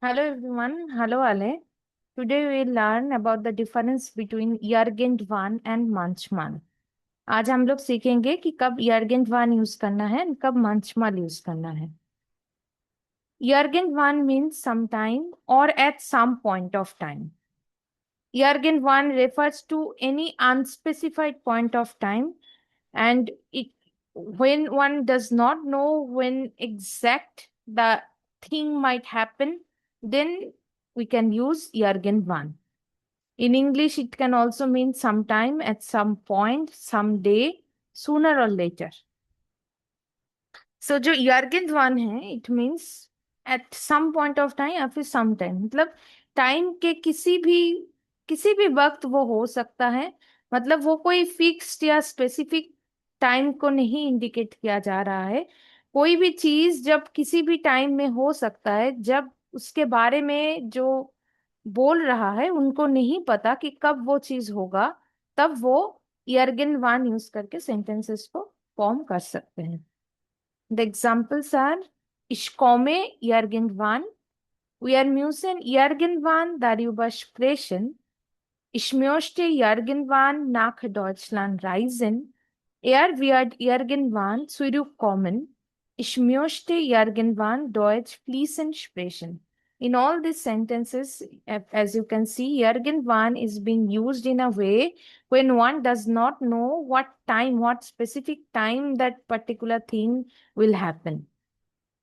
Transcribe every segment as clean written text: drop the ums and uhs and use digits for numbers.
Hello everyone, hello Ale. Today we will learn about the difference between Jurgen and Manchmal. आज हम लोग सीखेंगे कि कब Jurgen यूज करना है और कब Manchmal यूज करना है. Jurgen means sometime or at some point of time. Jurgen refers to any unspecified point of time, and it when one does not know when exact the thing might happen, then we can use Jurgen. In English, it can also mean sometime, at some point, someday, sooner or later. So जो Jurgen है, it means at some point of time या फिर some time. मतलब time के किसी भी वक्त वो हो सकता है. मतलब वो कोई फिक्स्ड या स्पेसिफिक टाइम को नहीं इंडिकेट किया जा रहा है. कोई भी चीज जब किसी भी टाइम में हो सकता है, जब उसके बारे में जो बोल रहा है उनको नहीं पता कि कब वो चीज होगा, तब वो Jurgen यूज करके सेंटेंसेस को फॉर्म कर सकते हैं. The examples are: Ich komme irgendwann. Wir müssen irgendwann darüber sprechen. Ich möchte irgendwann nach Deutschland reisen. Er wird irgendwann zurückkommen. Ich möchte irgendwann Deutsch fließend sprechen. In all these sentences, as you can see, irgendwann is being used in a way when one does not know what time, what specific time that particular thing will happen.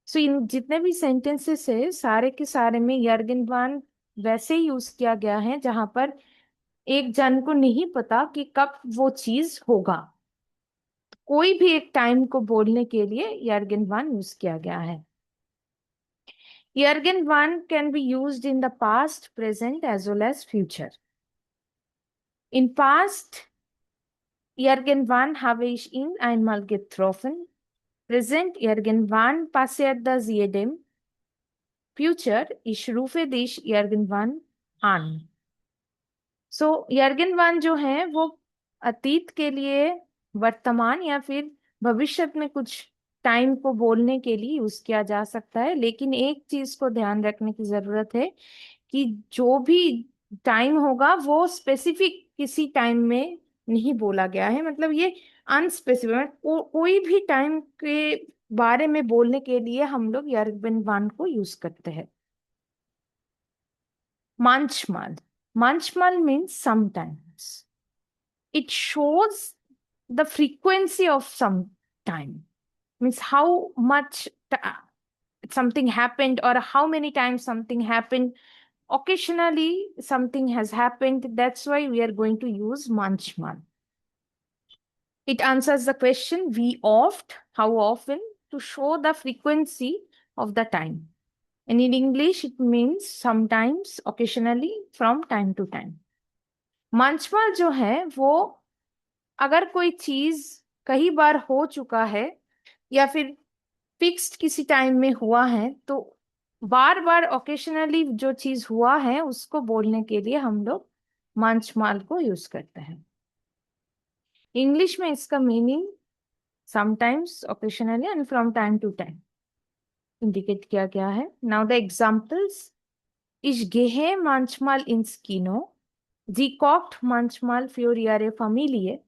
सो इन जितने भी sentences है, सारे के सारे में यर्गेनवान वैसे ही use किया गया है जहां पर एक जन को नहीं पता कि कब वो चीज होगा. कोई भी एक टाइम को बोलने के लिए यर्गेनवान यूज किया गया है. यर्गेनवान can be used in the past, present as well as future. In past, Irgendwann habe ich ihn einmal getroffen. Present, irgendwann passiert das jedem. Future, ich rufe dich irgendwann an. सो यर्गेनवान जो है वो अतीत के लिए, वर्तमान या फिर भविष्य में कुछ टाइम को बोलने के लिए यूज किया जा सकता है. लेकिन एक चीज को ध्यान रखने की जरूरत है कि जो भी टाइम होगा वो स्पेसिफिक किसी टाइम में नहीं बोला गया है. मतलब ये अनस्पेसिफिक कोई भी टाइम के बारे में बोलने के लिए हम लोग यर्गेनवान को यूज करते हैं. Manchmal. Manchmal means sometimes. It shows the frequency of some time. Means how much something happened or how many times something happened. Occasionally, something has happened. That's why we are going to use manchmal. It answers the question wie oft, how often, to show the frequency of the time. And in English, it means sometimes, occasionally, from time to time. मंचमल जो है वो अगर कोई चीज कई बार हो चुका है या फिर फिक्स्ड किसी टाइम में हुआ है, तो बार बार ओकेशनली जो चीज हुआ है उसको बोलने के लिए हम लोग मंचमाल को यूज करते हैं. इंग्लिश में इसका meaning sometimes, occasionally and from time to time indicate किया गया है. Now the examples: Ich gehe manchmal ins Kino. Sie kocht manchmal für ihre Familie.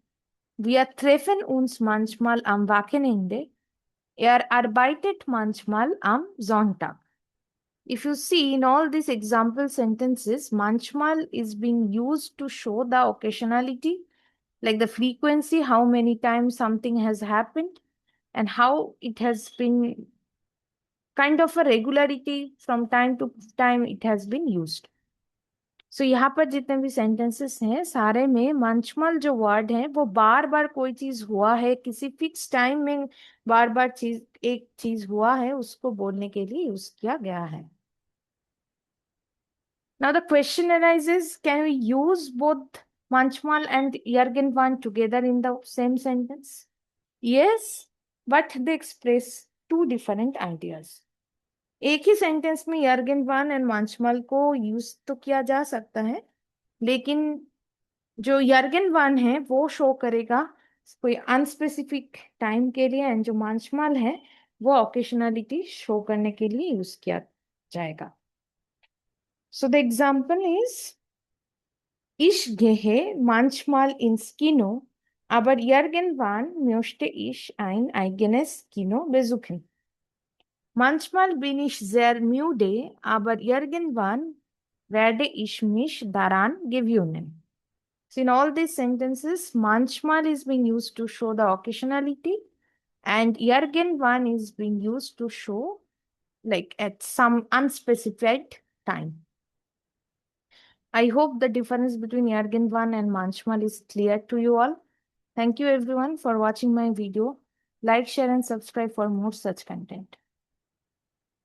Wir treffen uns manchmal am Wochenende. Er arbeitet manchmal am Sonntag. If you see in all these example sentences, manchmal is being used to show the occasionality, like the frequency, how many times something has happened, and how it has been kind of a regularity from time to time it has been used. सो यहाँ पर जितने भी sentences हैं सारे में मंचमल जो word है वो बार बार कोई चीज हुआ है, किसी फिक्स टाइम में बार बार एक चीज हुआ है, उसको बोलने के लिए यूज किया गया है. Now the question arises, can we use both मंचमल एंड यर्गेनवान together in the same sentence? Yes, but they express two different ideas. एक ही सेंटेंस में यर्गेनवान एंड मंचमल को यूज तो किया जा सकता है, लेकिन जो यर्गेनवान है वो शो करेगा कोई अनस्पेसिफिक टाइम के लिए, एंड जो मंचमल है वो ओकेशनलिटी शो करने के लिए यूज किया जाएगा. So the example is Ich gehe manchmal ins Kino, aber irgendwann möchte ich ein eigenes Kino besuchen. Manchmal bin ich sehr müde, aber irgendwann werde ich mich daran gewöhnen. So in all these sentences, manchmal is being used to show the occasionality, and irgendwann is being used to show like at some unspecified time. I hope the difference between irgendwann and manchmal is clear to you all. Thank you everyone for watching my video. Like, share and subscribe for more such content.